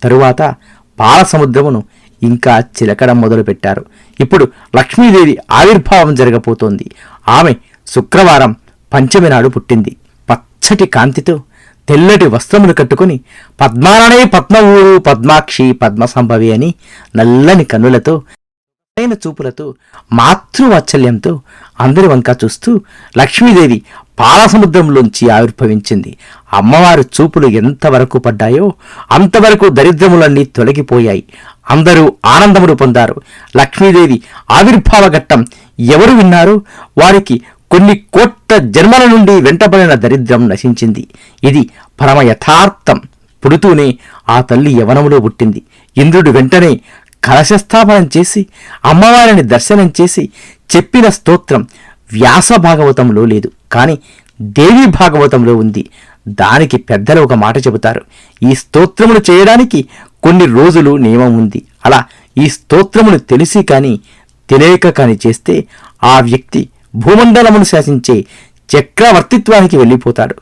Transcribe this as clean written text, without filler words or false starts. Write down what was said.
తరువాత పాల సముద్రమును ఇంకా చిలకడం మొదలుపెట్టారు. ఇప్పుడు లక్ష్మీదేవి ఆవిర్భావం జరగబోతోంది. ఆమె శుక్రవారం పంచమి నాడు పుట్టింది. పచ్చటి కాంతితో తెల్లటి వస్త్రములు కట్టుకుని పద్మాలనే పద్మవూరు పద్మాక్షి పద్మసంభవి అని నల్లని కన్నులతో అయిన చూపులతో మాతృవాత్సల్యంతో అందరి వంక చూస్తూ లక్ష్మీదేవి పాలసముద్రంలోంచి ఆవిర్భవించింది. అమ్మవారి చూపులు ఎంతవరకు పడ్డాయో అంతవరకు దరిద్రములన్నీ తొలగిపోయాయి. అందరూ ఆనందమును పొందారు. లక్ష్మీదేవి ఆవిర్భావ ఘట్టం ఎవరు విన్నారో వారికి కొన్ని కోట్ల జన్మల నుండి వెంటబడిన దరిద్రం నశించింది. ఇది పరమ యథార్థం. పుడుతూనే ఆ తల్లి యవనములో పుట్టింది. ఇంద్రుడు వెంటనే కలశస్థాపనం చేసి అమ్మవారిని దర్శనం చేసి చెప్పిన స్తోత్రం వ్యాస భాగవతంలో లేదు, కానీ దేవి భాగవతంలో ఉంది. దానికి పెద్దలు ఒక మాట చెబుతారు. ఈ స్తోత్రమును చేయడానికి కొన్ని రోజులు నియమం ఉంది. అలా ఈ స్తోత్రమును తెలిసి కానీ తెలియక కానీ చేస్తే ఆ వ్యక్తి భూమండలమును శాసించే చక్రవర్తిత్వానికి వెళ్ళిపోతాడు.